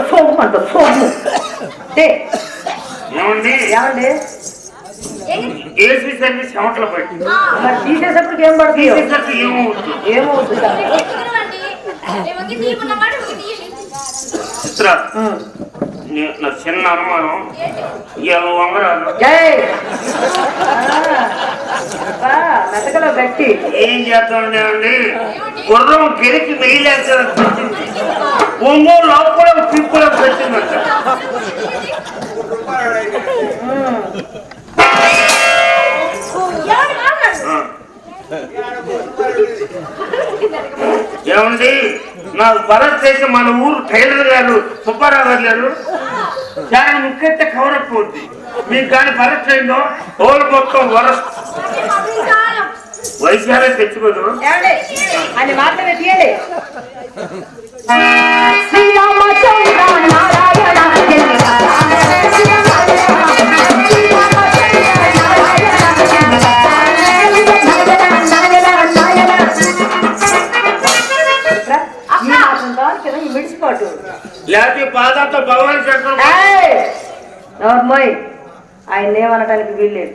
సోము అంట సోము ఏమండి ఏమండి ఏసీ సర్వీస్ చెమటలు పట్టి మరి తీసేటప్పటికి ఏం పడుతుంది ఏమవుతుంది చిత్ర నా చిన్న అనుమానం ఇవాళ వంగరాలు మెతకలో గట్టి ఏం చేద్దామండి అండి గుర్రం గెలిచి మెయిలేస్తాను ఒంగోలు లోపు కూడా పిప్పులో పెట్టిందంట ఏమండి నాకు భరత్ చేసి మన ఊరు టైలర్ గారు సుబ్బారావు గారు లేరు చాలా ముఖ్యత కవర్ అప్ అవుద్ది మీకు కానీ భరత్ అయిందో హోల్ మొత్తం వరస్ట్ వైద్యాలే తెచ్చుకోదు అని మాత్రమే తీయాలి విడిచిపోటు లేకపోతే పాదాలతో భగవాన్ నోర్మోయ్ ఆయన ఏమనటానికి వీల్లేదు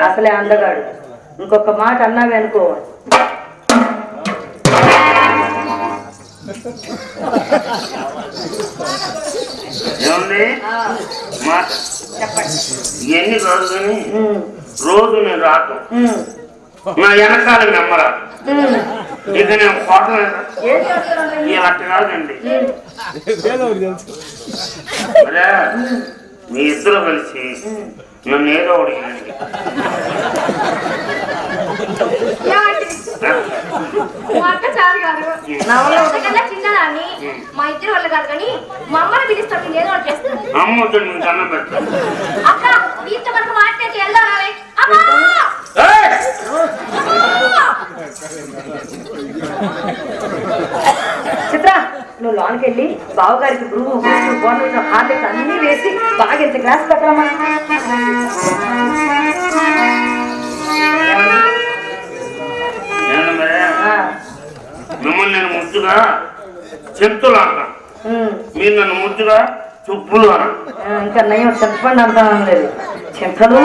అసలే అందగాడు ఇంకొక మాట అన్నావి అనుకో ఏమండి మాట చెప్పండి ఎన్ని రోజుని రోజు నేను రాదు నా వెనకాల నమ్మరా ఇక నేను కోటం అట్ట కాదండి అదే మీ ఇద్దరు కలిసి నన్ను ఏదో ఒకటి చిన్నదాన్ని మా ఇద్దరు వాళ్ళు కాదు కానీ మా అమ్మని పిలుస్తాను ఏదో ఒకటి చేస్తాను అమ్మ వద్దు నేను కన్నా పెడతాను అక్క వీటితో మనకు మాట్లాడి వెళ్దాం చిత్ర నువ్వు లోనికి వెళ్ళి బావగారికి బ్రూ బోర్నవిట హార్లిక్స్ అన్ని వేసి బాగా ఇంత గ్లాస్ పెట్టరమ్మా మిమ్మల్ని నేను ముద్దుగా చెంతులు అంటాను మీరు నన్ను ముద్దుగా చుప్పులు అన్నా ఇంకా నయం చెప్పండి అంటాను లేదు చింతలు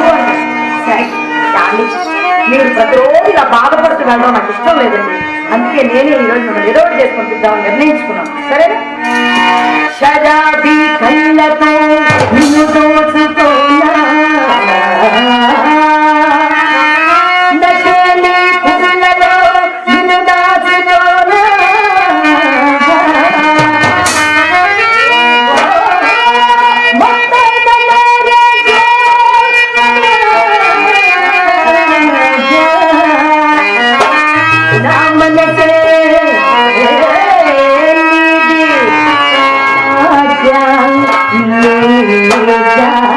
మీరు ప్రతిరోజు ఇలా బాధపడుతూ వెళ్ళడం నాకు ఇష్టం లేదండి అందుకే నేనే ఈరోజు మిమ్మల్ని ఏదో ఒకటి చేసుకొని తిద్దామని నిర్ణయించుకున్నాను సరేనా షరాబీ కళ్ళతో నిన్ను దోచుకోనా Yeah.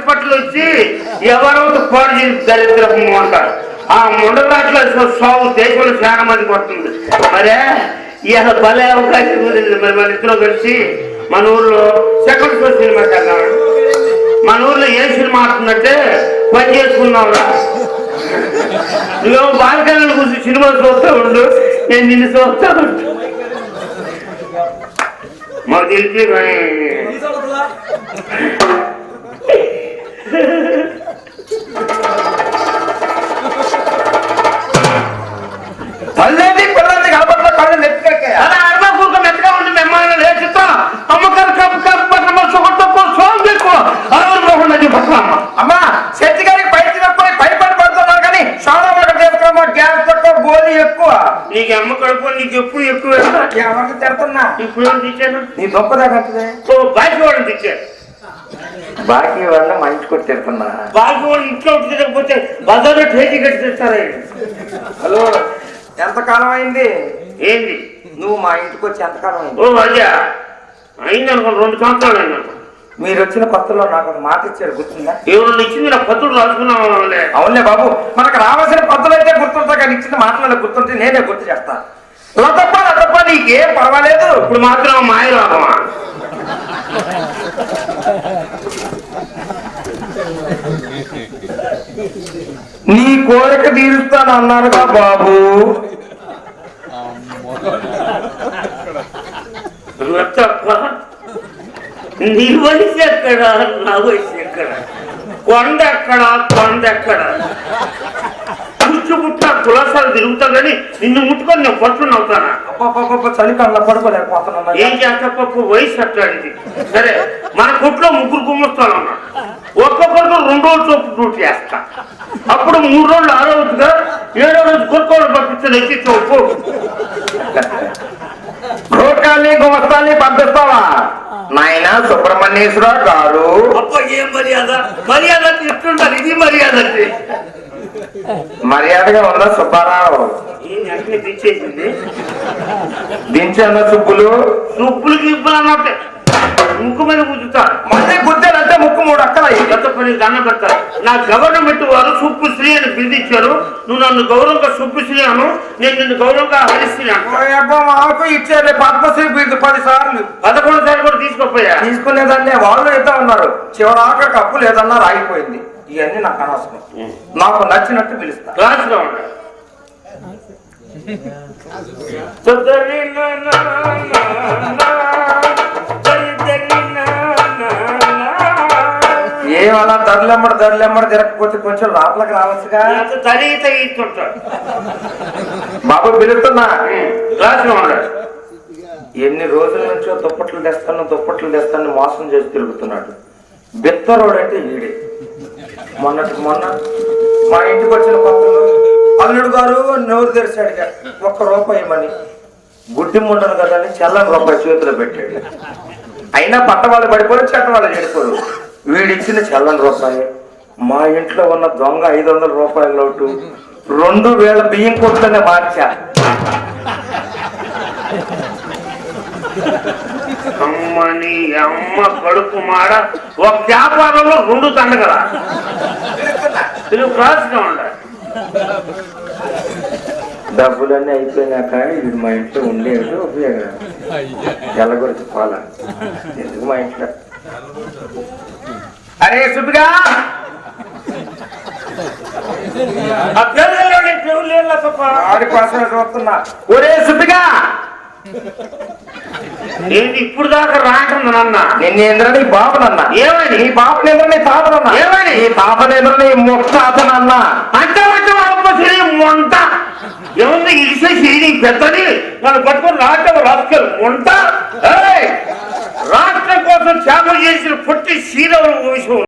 పట్టలు వచ్చి ఎవరో పాడు చేసి దరిద్రపు మొండ ఆ మొండరాట్లో సాగు దేశంలో చాలా మందికి వస్తుంది మరే ఇవాళ భలే అవకాశం కుదిరింది మరి మన ఇద్దరు కలిసి మన ఊర్లో సెకండ్ షో సినిమాకి వెళ్ళాడు మన ఊర్లో ఏ సినిమా ఆడుతున్నట్టే పని చేసుకున్నావురా నువ్వేమో బాల్కనీలో కూర్చొని సినిమా చూస్తూ ఉండు నేను నిన్ను చూస్తా ఉండు మాకు తెలిసి పల్లెది పిల్లల్ని కలపట్లో కళ్ళు నెత్తికెక్కాయి అలా అర్థం కూర్చొని మెత్తగా ఉండి మెమ్మల్ని లేచిస్తా అమ్మకారు కప్పు కప్పు పట్టిన సుఖంతో సోం చేసుకో అరవై పట్టినమ్మ అమ్మా శెట్టి గారికి పై తినకపోయి పై పని పడుతున్నారు కానీ సోడా ఒకటి చేసుకోమా గ్యాస్ తక్కువ గోలీ ఎక్కువ నీకు అమ్మ కడుపు నీకు ఎప్పుడు ఎక్కువ ఎవరికి తిడుతున్నా ఇప్పుడు ఏం తెచ్చాను నీ దొప్పదాకంటే బాకీ వాడిని తెచ్చాను బాకీ వాళ్ళ మా ఇంటికి కొట్టి తిడుతున్నా బాకీ వాడిని ఇంట్లో తిరగకపోతే బజార్లో టేజీ కట్టి తెచ్చారా హలో ఎంతకాలం అయింది ఏంది నువ్వు మా ఇంటికి వచ్చి ఎంతకాలం అయింది ఓ అయ్యా అయింది అనుకో 2 సంవత్సరాలు అయింది మీరు వచ్చిన కొత్తలో నాకు ఒక మాట ఇచ్చారు గుర్తుందా ఎవరు ఇచ్చింది నా పత్రుడు రాసుకున్నావులే అవునులే బాబు మనకు రావాల్సిన పద్ధతులు అయితే గుర్తుంటా కానీ ఇచ్చిన మాటలు గుర్తుంటే నేనే గుర్తు చేస్తాను లతప్ప నీకేం పర్వాలేదు ఇప్పుడు మాత్రం మాయ రాగమా నీ కోరిక తీరుస్తాను అన్నారుగా బాబు నీ వయసు ఎక్కడ నా వయసు ఎక్కడ కొండ ఎక్కడ కూర్చుకుంట కులాసాలు తిరుగుతా కానీ నిన్ను ముట్టుకొని నేను పట్టుకుని అవుతానా అబ్బా చలికాలంలో పడుకోలేకపోతున్నా ఏం చేస్తా పప్పు వయసు అట్లాంటిది సరే మన కొట్లో 3 గుమ్మస్తాను అన్నా ఒక్కొక్కరికి 2 రోజులు చొప్పు డ్యూటీ చేస్తా అప్పుడు 3 రోజులు 6 రోజుగా 7వ రోజు కొనుక్కోవడం పంపించాను ఎత్తి చోపు గోకాల్ని గుమస్తాల్ని పంపిస్తావా నాయన సుబ్రహ్మణ్యేశ్వర గారు అప్ప ఏం మర్యాద ఇస్తుంటారు ఇది మర్యాద అంటే మర్యాదగా ఉందా సుబ్బారావు అట్లే తెచ్చేసింది దించన్న సుబ్బులు సుబ్బులకి ఇబ్బంది అన్నట్టే ముక్కు మీద గుద్దుతా మళ్ళీ గుద్దాలంటే ముక్కు 3 అక్కల గత పని దండం పెడతారు నా గవర్నమెంట్ వారు సుబ్బుశ్రీ అని పిలిపించారు నువ్వు నన్ను గౌరవంగా సుబ్బుశ్రీ అను నేను నిన్ను గౌరవంగా హరిశ్రీ అంటాను మాకు ఇచ్చారు పద్మశ్రీ బిరుదు 10 సార్లు 11 సార్లు కూడా తీసుకోపోయా తీసుకునేదాన్ని వాళ్ళు అయితే ఉన్నారు చివరాక కప్పు లేదన్నారు ఆగిపోయింది ఇవన్నీ నాకు అనవసరం నాకు నచ్చినట్టు పిలుస్తా క్లాస్లో ఉండాలి ఏమన్నా దర్లెమ్మడి తిరగకపోతే కొంచెం లోపలికి రావచ్చుగా తగిస్తుంటాడు బాబు పిలుస్తున్నా క్లాస్లో ఉండాలి ఎన్ని రోజుల నుంచో దుప్పట్లు తెస్తాను మోసం చేసి తిరుగుతున్నాడు బెత్తరోడు అంటే ఈడే మొన్న మా ఇంటికి వచ్చిన కొత్తలో అల్లుడు గారు నోరు తెరిచాడుగా 1 రూపాయి ఇవ్వమని గుడ్డి ముండను కదా అని చల్లని రూపాయి చేతిలో పెట్టాడు అయినా పట్ట వాళ్ళు పడిపోయి చెట్ట వాళ్ళు చెడిపోరు వీడిచ్చిన చల్లని రూపాయి మా ఇంట్లో ఉన్న దొంగ 500 రూపాయల నోటు 2000 బియ్యం కొట్లనే మార్చా అమ్మని అమ్మ కడుపు మాడ ఒక వ్యాపారంలో 2 దండగరా తెలుగు క్లాస్గా ఉండాలి డబ్బులన్నీ అయిపోయినాక ఇది మా ఇంట్లో ఉండేది ఉపయోగం ఎల్లగొరికి పోలా ఎందుకు మా ఇంట్లో అరే సుబ్బిగా వాడి కోసమే చూస్తున్నా ఒరే సుబ్బిగా ఏంటి ఇప్పుడు దాకా రాంటుంది నాన్న నిన్నేంద్ర నీ బాబునన్నా ఏమని నీ బాబునేంద్ర నీ తాతనన్నా ఏమని నీ తాతనేంద్ర నీ ముత్తాతనన్నా అంటే మొంట ఏముంది ఇలిసేసి పెద్దది నన్ను పట్టుకొని రాష్ట్రం మొంట రాష్ట్రం కోసం త్యాగం చేసిన పొట్టి శీలవుల విషయం